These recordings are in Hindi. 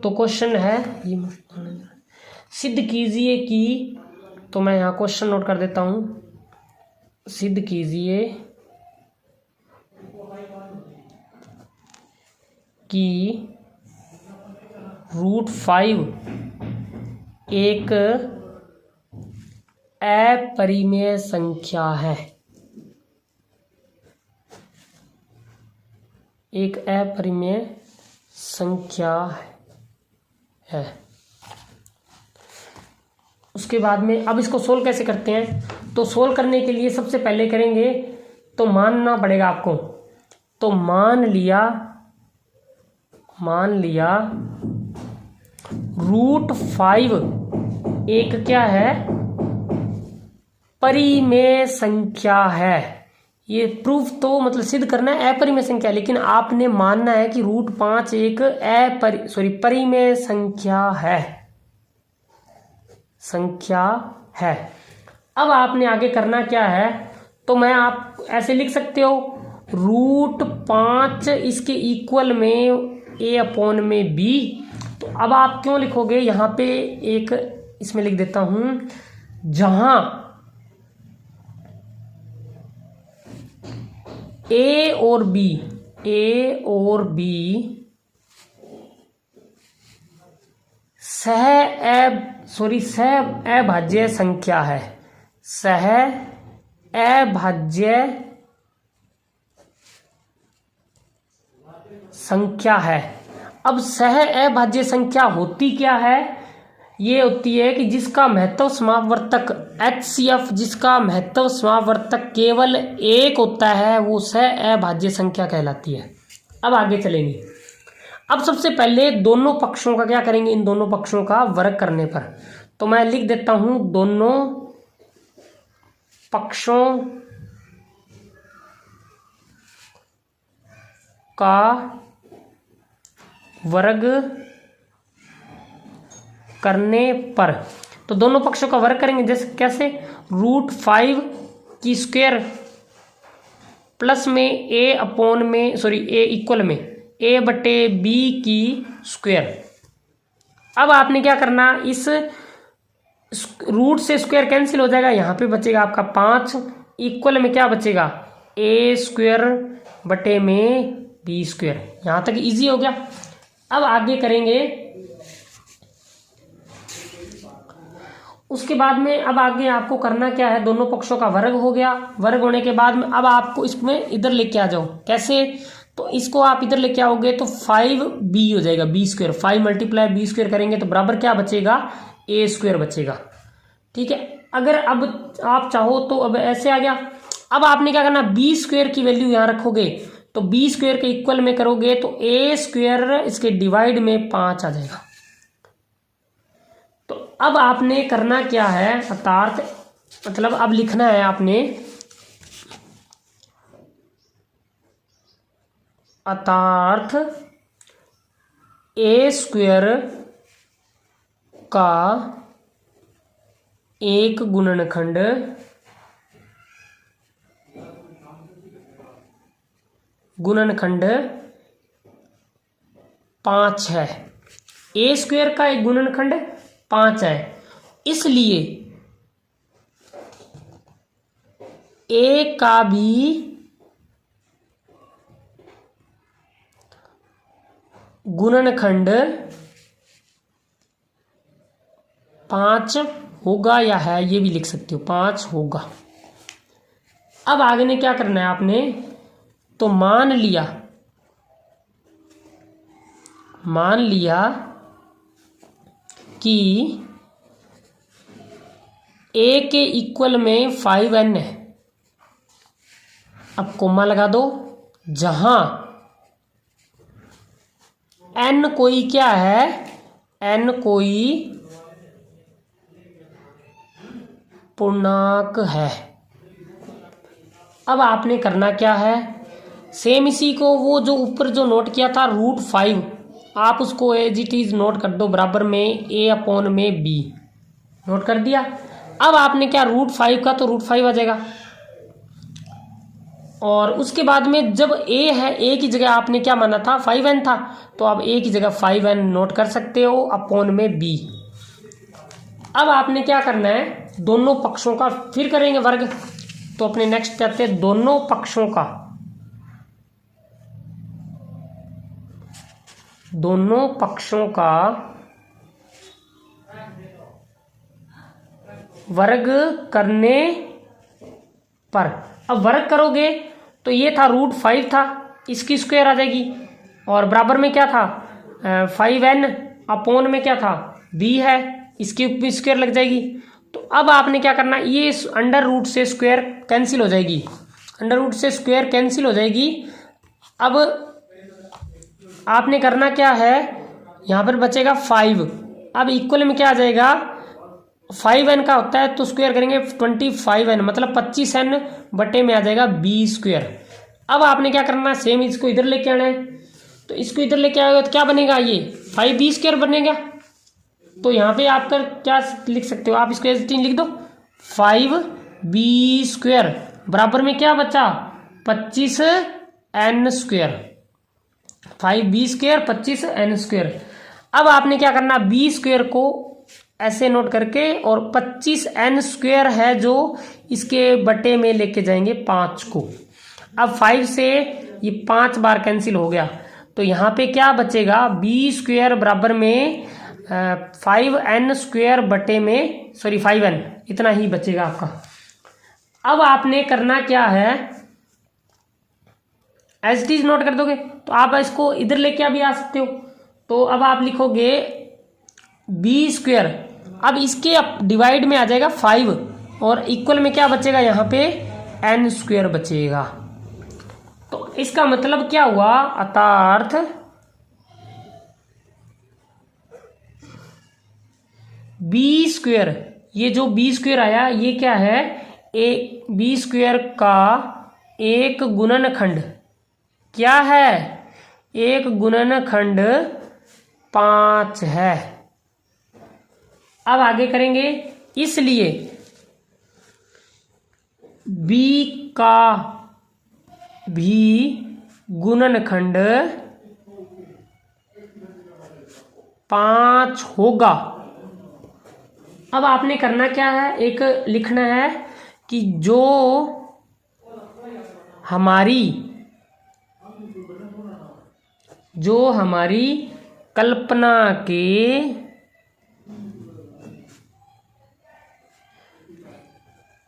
तो क्वेश्चन है ये सिद्ध कीजिए कि, तो मैं यहाँ क्वेश्चन नोट कर देता हूँ, सिद्ध कीजिए कि √5 एक अपरिमेय संख्या है, एक अपरिमेय संख्या है। उसके बाद में अब इसको सोल्व कैसे करते हैं, तो सोल्व करने के लिए सबसे पहले करेंगे तो मानना पड़ेगा आपको। तो मान लिया √5 एक क्या है, परिमेय संख्या है। ये प्रूफ तो मतलब सिद्ध करना है अपरिमेय संख्या, लेकिन आपने मानना है कि √5 एक परिमेय संख्या है। अब आपने आगे करना क्या है, तो मैं आप ऐसे लिख सकते हो √5 इसके इक्वल में a/b। तो अब आप क्यों लिखोगे, यहाँ पे एक इसमें लिख देता हूं, जहां a और b सह अभाज्य संख्या है, सह अभाज्य संख्या है। अब सह अभाज्य संख्या होती क्या है, ये होती है कि जिसका महत्व समावर्तक HCF, जिसका महत्व समावर्तक केवल एक होता है, वो सह अभाज्य संख्या कहलाती है। अब आगे चलेंगे। अब सबसे पहले दोनों पक्षों का क्या करेंगे, इन दोनों पक्षों का वर्ग करने पर, तो मैं लिख देता हूं दोनों पक्षों का वर्ग करने पर। तो दोनों पक्षों का वर्ग करेंगे, जैसे कैसे, √5 की स्क्वायर प्लस में a इक्वल में a/b की स्क्वायर। अब आपने क्या करना, इस रूट से स्क्वायर कैंसिल हो जाएगा, यहाँ पे बचेगा आपका 5, इक्वल में क्या बचेगा, a² में b²। यहाँ तक इजी हो गया। अब आगे करेंगे, उसके बाद में अब आगे आपको करना क्या है, दोनों पक्षों का वर्ग हो गया। वर्ग होने के बाद में अब आपको इसमें इधर लेके आ जाओ। कैसे, तो इसको आप इधर लेके आओगे तो 5b हो जाएगा, b²। 5 × b² करेंगे तो बराबर क्या बचेगा, a² बचेगा। ठीक है। अगर अब आप चाहो तो अब ऐसे आ गया। अब आपने क्या करना, b² की वैल्यू यहाँ रखोगे, तो b² के इक्वल में करोगे तो a² इसके डिवाइड में 5 आ जाएगा। तो अब आपने करना क्या है, अर्थात मतलब अब लिखना है आपने, अर्थात a² का एक गुणनखंड गुणनखंड 5 है। a² का एक गुणनखंड 5 है, इसलिए a का भी गुणनखंड 5 होगा या है, ये भी लिख सकते हो, 5 होगा। अब आगे ने क्या करना है आपने, तो मान लिया कि a के इक्वल में 5n है। अब कोमा लगा दो, जहां n कोई क्या है, n कोई पूर्णांक है। अब आपने करना क्या है, सेम इसी को वो जो ऊपर जो नोट किया था √5, आप उसको एज इट इज नोट कर दो, बराबर में a/b नोट कर दिया। अब आपने क्या, √5 का तो √5 आ जाएगा, और उसके बाद में जब a है, a की जगह आपने क्या माना था 5n था, तो आप a की जगह 5n नोट कर सकते हो अपॉन में b। अब आपने क्या करना है, दोनों पक्षों का फिर करेंगे वर्ग। तो अपने नेक्स्ट पे आते हैं, दोनों पक्षों का वर्ग करने पर। अब वर्ग करोगे तो ये था √5 था, इसकी स्क्वायर आ जाएगी, और बराबर में क्या था 5n, अपॉन में क्या था b है, इसकी भी स्क्वायर लग जाएगी। तो अब आपने क्या करना, ये अंडर रूट से स्क्वायर कैंसिल हो जाएगी, अब आपने करना क्या है, यहाँ पर बचेगा 5। अब इक्वल में क्या आ जाएगा, 5n का होता है तो स्क्वायर करेंगे 25n, मतलब 25n बटे में आ जाएगा b²। अब आपने क्या करना, सेम इसको इधर लेके आना है, तो इसको इधर लेके आएगा तो क्या बनेगा, ये 5b² बनेगा। तो यहाँ पे आपका क्या लिख सकते हो, आप इसको लिख दो 5b² बराबर में क्या बचा 25n², 5b² 25n²। अब आपने क्या करना, b² को ऐसे नोट करके, और 25n² है जो इसके बटे में लेके जाएंगे 5 को। अब 5 से ये 5 बार कैंसिल हो गया, तो यहाँ पे क्या बचेगा, b² बराबर में 5n² बटे में 5n, इतना ही बचेगा आपका। अब आपने करना क्या है, एज इट इज नोट कर दोगे, तो आप इसको इधर लेके भी आ सकते हो। तो अब आप लिखोगे b², अब इसके डिवाइड में आ जाएगा 5, और इक्वल में क्या बचेगा, यहाँ पे n² बचेगा। तो इसका मतलब क्या हुआ, अर्थात b², ये जो b² आया ये क्या है, b² का एक गुणनखंड क्या है, एक गुणनखंड 5 है। अब आगे करेंगे, इसलिए b का भी गुणनखंड 5 होगा। अब आपने करना क्या है, एक लिखना है कि जो हमारी कल्पना के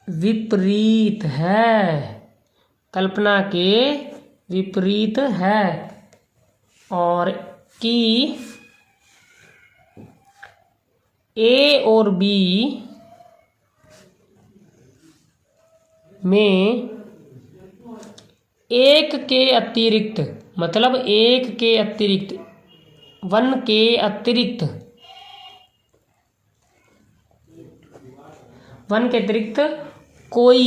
विपरीत है, और कि A और B में एक के अतिरिक्त, मतलब एक के अतिरिक्त, वन के अतिरिक्त कोई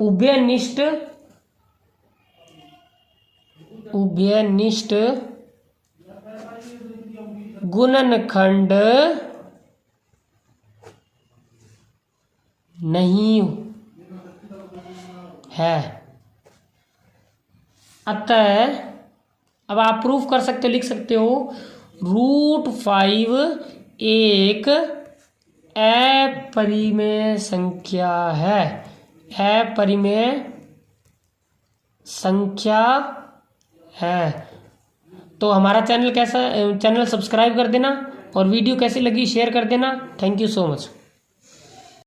उभयनिष्ठ गुणनखंड नहीं है। अतः अब आप प्रूफ कर सकते हो, लिख सकते हो √5 एक अपरिमेय संख्या है। तो हमारा चैनल सब्सक्राइब कर देना, और वीडियो कैसी लगी शेयर कर देना। Thank you so much.